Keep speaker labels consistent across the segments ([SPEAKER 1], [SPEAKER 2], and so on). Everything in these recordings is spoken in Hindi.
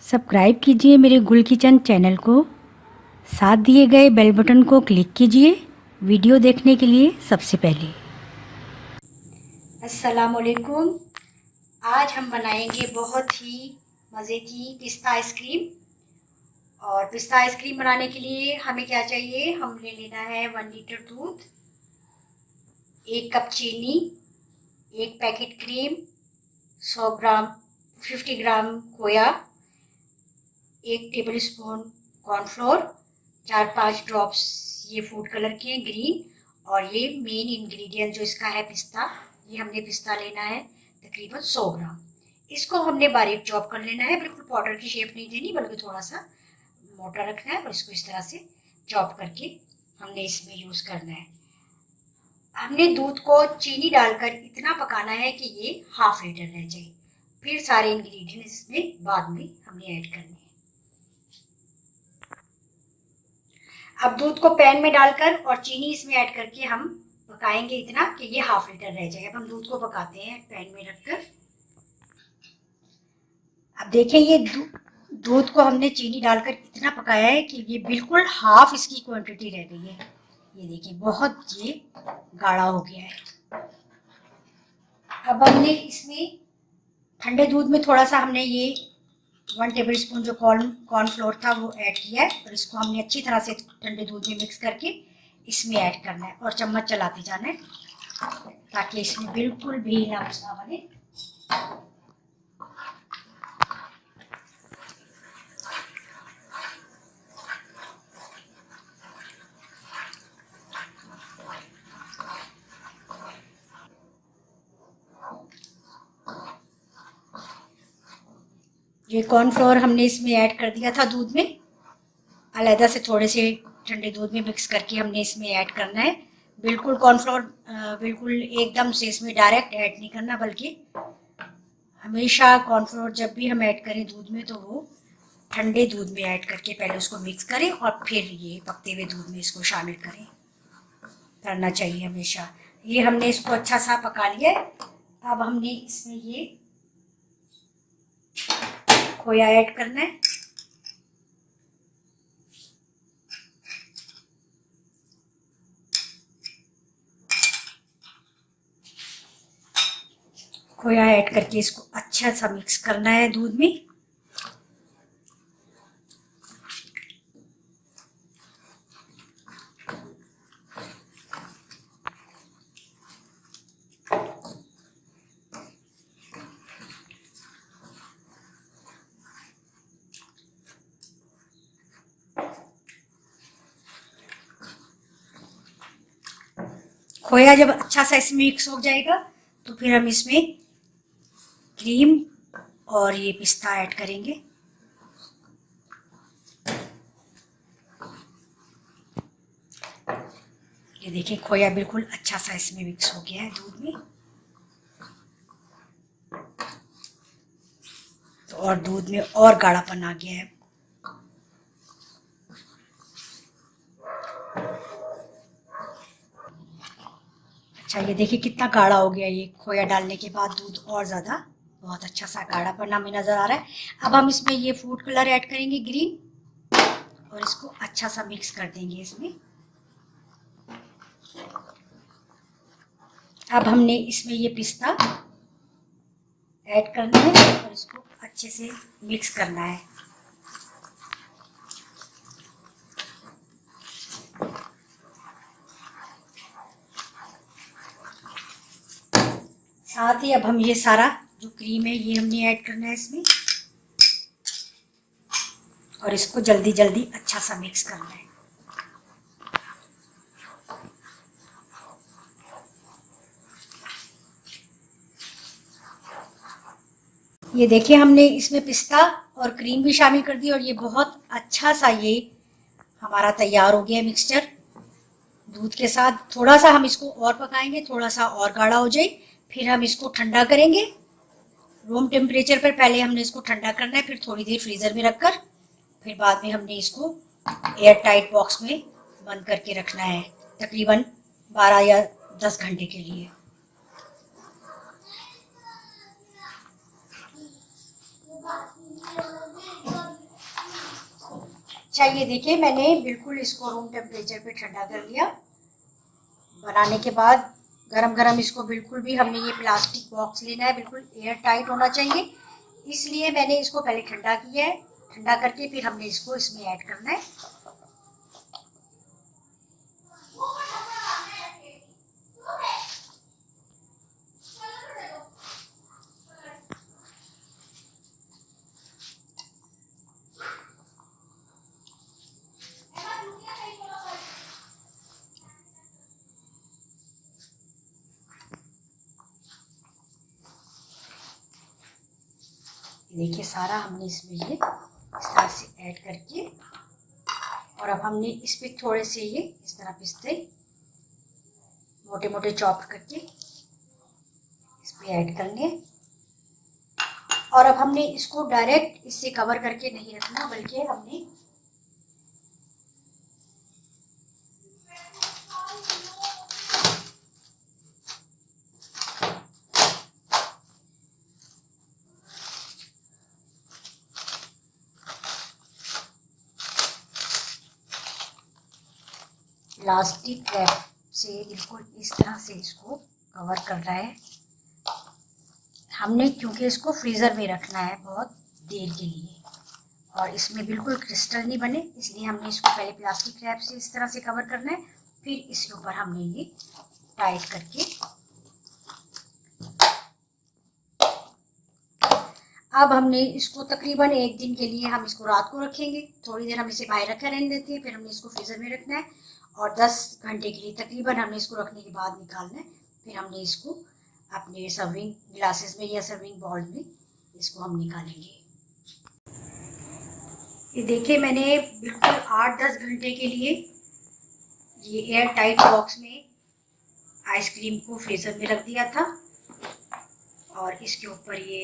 [SPEAKER 1] सब्सक्राइब कीजिए मेरे गुल किचन चैनल को। साथ दिए गए बेल बटन को क्लिक कीजिए वीडियो देखने के लिए सबसे पहले। अस्सलाम वालेकुम। आज हम बनाएंगे बहुत ही मज़े की पिस्ता आइसक्रीम। और पिस्ता आइसक्रीम बनाने के लिए हमें क्या चाहिए, हमने लेना है 1 लीटर दूध, 1 कप चीनी, 1 पैकेट क्रीम, 100 ग्राम 50 ग्राम खोया, 1 टेबल स्पून कॉर्नफ्लोर, 4-5 ड्रॉप्स ये फूड कलर के हैं ग्रीन, और ये मेन इंग्रेडिएंट जो इसका है पिस्ता। ये हमने पिस्ता लेना है तकरीबन 100 ग्राम। इसको हमने बारीक चॉप कर लेना है, बिल्कुल पाउडर की शेप नहीं देनी बल्कि थोड़ा सा मोटा रखना है, और इसको इस तरह से चॉप करके हमने इसमें यूज़ करना है। हमने दूध को चीनी डालकर इतना पकाना है कि ये हाफ लीटर रह जाए, फिर सारे इंग्रेडिएंट्स इसमें बाद में हमने ऐड करने हैं। अब दूध को पैन में डालकर और चीनी इसमें ऐड करके हम पकाएंगे इतना कि ये हाफ लीटर रह जाए। अब हम दूध को पकाते हैं पैन में रखकर। अब देखें ये दूध को हमने चीनी डालकर इतना पकाया है कि ये बिल्कुल हाफ इसकी क्वांटिटी रह गई है। ये देखिए बहुत ये गाढ़ा हो गया है। अब हमने इसमें ठंडे दूध में थोड़ा सा हमने ये 1 टेबल स्पून जो कॉर्नफ्लोर था वो ऐड किया है, और इसको हमने अच्छी तरह से ठंडे दूध में मिक्स करके इसमें ऐड करना है और चम्मच चलाते जाना है ताकि इसमें बिल्कुल भी लम्स ना बने। ये कॉर्नफ्लोर हमने इसमें ऐड कर दिया था दूध में, अलहदा से थोड़े से ठंडे दूध में मिक्स करके हमने इसमें ऐड करना है। बिल्कुल कॉर्नफ्लोर बिल्कुल एकदम से इसमें डायरेक्ट ऐड नहीं करना, बल्कि हमेशा कॉर्नफ्लोर जब भी हम ऐड करें दूध में तो वो ठंडे दूध में ऐड करके पहले उसको मिक्स करें और फिर ये पकते हुए दूध में इसको शामिल करना चाहिए हमेशा। ये हमने इसको अच्छा सा पका लिया है। अब हमने इसमें ये खोया ऐड करना है। खोया ऐड करके इसको अच्छा सा मिक्स करना है दूध में। खोया जब अच्छा सा इसमें मिक्स हो जाएगा तो फिर हम इसमें क्रीम और ये पिस्ता ऐड करेंगे। ये देखिए खोया बिल्कुल अच्छा सा इसमें मिक्स हो गया है दूध में। तो और दूध में और गाढ़ापन आ गया है। अच्छा ये देखिए कितना गाढ़ा हो गया ये खोया डालने के बाद दूध, और ज़्यादा बहुत अच्छा सा गाढ़ापन हमें नज़र आ रहा है। अब हम इसमें ये फूड कलर ऐड करेंगे ग्रीन, और इसको अच्छा सा मिक्स कर देंगे इसमें। अब हमने इसमें ये पिस्ता ऐड करना है और इसको अच्छे से मिक्स करना है। साथ ही अब हम ये सारा जो क्रीम है ये हमने ऐड करना है इसमें, और इसको जल्दी जल्दी अच्छा सा मिक्स करना है। ये देखिए हमने इसमें पिस्ता और क्रीम भी शामिल कर दी, और ये बहुत अच्छा सा ये हमारा तैयार हो गया मिक्सचर। दूध के साथ थोड़ा सा हम इसको और पकाएंगे, थोड़ा सा और गाढ़ा हो जाए, फिर हम इसको ठंडा करेंगे रूम टेम्परेचर पर। पहले हमने इसको ठंडा करना है, फिर थोड़ी देर फ्रीज़र में रखकर फिर बाद में हमने इसको एयर टाइट बॉक्स में बंद करके रखना है तकरीबन 12 या 10 घंटे के लिए। अच्छा, ये देखिए मैंने बिल्कुल इसको रूम टेम्परेचर पे ठंडा कर लिया। बनाने के बाद गरम गरम इसको बिल्कुल भी हमने ये प्लास्टिक बॉक्स लेना है, बिल्कुल एयर टाइट होना चाहिए, इसलिए मैंने इसको पहले ठंडा किया है। ठंडा करके फिर हमने इसको इसमें ऐड करना है। देखिए सारा हमने इसमें ये इस तरह से ऐड करके, और अब हमने इस पे थोड़े से ये इस तरह पिस्ते मोटे मोटे चॉप करके इस पे ऐड करने। और अब हमने इसको डायरेक्ट इससे कवर करके नहीं रखना, बल्कि हमने प्लास्टिक रैप से बिल्कुल इस तरह से इसको कवर करना है हमने, क्योंकि इसको फ्रीज़र में रखना है बहुत देर के लिए और इसमें बिल्कुल क्रिस्टल नहीं बने, इसलिए हमने इसको पहले प्लास्टिक रैप से इस तरह से कवर करना है, फिर इसके ऊपर हमने ये टाइट करके। अब हमने इसको तकरीबन 1 दिन के लिए हम इसको रात को रखेंगे। थोड़ी देर हम इसे बाहर रखकर रहने देते हैं, फिर हमने इसको फ्रीज़र में रखना है और 10 घंटे के लिए तकरीबन हमने इसको रखने के बाद निकालना है। फिर हमने इसको अपने सर्विंग ग्लासेस में या सर्विंग बाउल में इसको हम निकालेंगे। ये देखिए मैंने बिल्कुल 8-10 घंटे के लिए ये एयर टाइट बॉक्स में आइसक्रीम को फ्रीज़र में रख दिया था और इसके ऊपर ये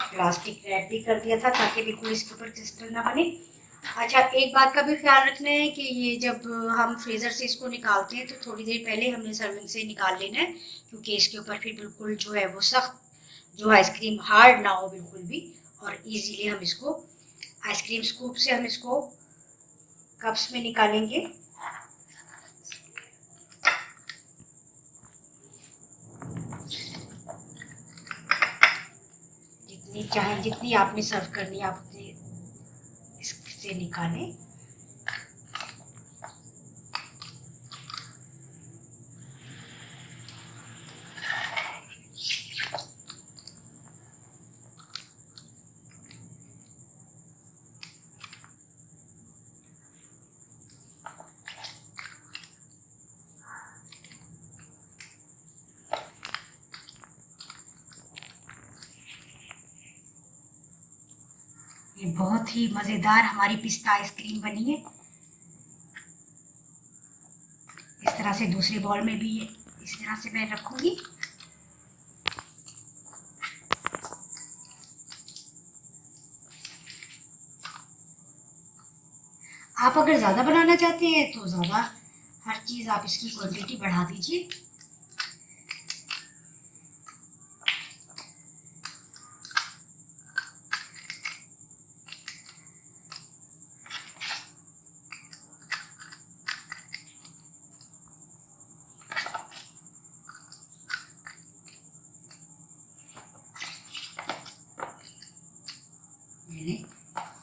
[SPEAKER 1] प्लास्टिक रैप भी कर दिया था ताकि बिल्कुल इसके ऊपर क्रिस्टल ना बने। अच्छा, एक बात का भी ख्याल रखना है कि ये जब हम फ्रीज़र से इसको निकालते हैं तो थोड़ी देर पहले हमने सर्विंग से निकाल लेना है, क्योंकि इसके ऊपर फिर बिल्कुल जो है वो सख्त जो आइसक्रीम हार्ड ना हो बिल्कुल भी, और इजीली हम इसको आइसक्रीम स्कूप से हम इसको कप्स में निकालेंगे। जितनी चाहे जितनी आपने सर्व करनी है आप उतनी इससे निकालें। ये बहुत ही मज़ेदार हमारी पिस्ता आइसक्रीम बनी है। इस तरह से दूसरे बॉल में भी इस तरह से मैं रखूंगी। आप अगर ज़्यादा बनाना चाहते हैं तो ज़्यादा हर चीज़ आप इसकी क्वांटिटी बढ़ा दीजिए।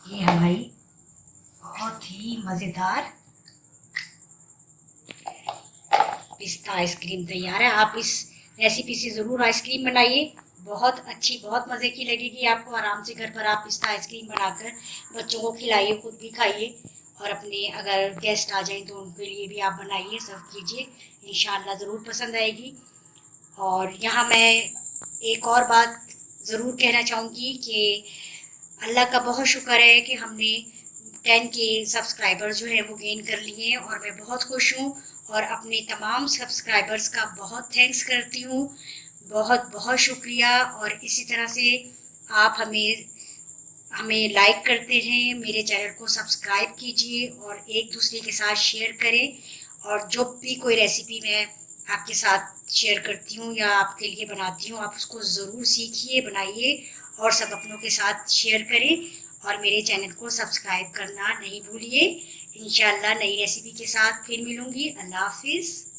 [SPEAKER 1] ये हमारी बहुत ही मज़ेदार पिस्ता आइसक्रीम तैयार है। आप इस रेसिपी से ज़रूर आइसक्रीम बनाइए, बहुत अच्छी बहुत मज़े की लगेगी आपको। आराम से घर पर आप पिस्ता आइसक्रीम बनाकर बच्चों को खिलाइए, खुद भी खाइए, और अपने अगर गेस्ट आ जाएं तो उनके लिए भी आप बनाइए, सर्व कीजिए, इंशाल्लाह ज़रूर पसंद आएगी। और यहाँ मैं एक और बात ज़रूर कहना चाहूँगी कि अल्लाह का बहुत शुक्र है कि हमने 10 के सब्सक्राइबर जो है वो गेन कर लिए हैं और मैं बहुत खुश हूँ और अपने तमाम सब्सक्राइबर्स का बहुत थैंक्स करती हूँ। बहुत बहुत शुक्रिया। और इसी तरह से आप हमें लाइक करते हैं, मेरे चैनल को सब्सक्राइब कीजिए और एक दूसरे के साथ शेयर करें। और जो भी कोई रेसिपी मैं आपके साथ शेयर करती हूँ या आपके लिए बनाती हूँ, आप उसको ज़रूर सीखिए, बनाइए और सब अपनों के साथ शेयर करें। और मेरे चैनल को सब्सक्राइब करना नहीं भूलिए। इंशाल्लाह नई रेसिपी के साथ फिर मिलूंगी। अल्लाह हाफिज़।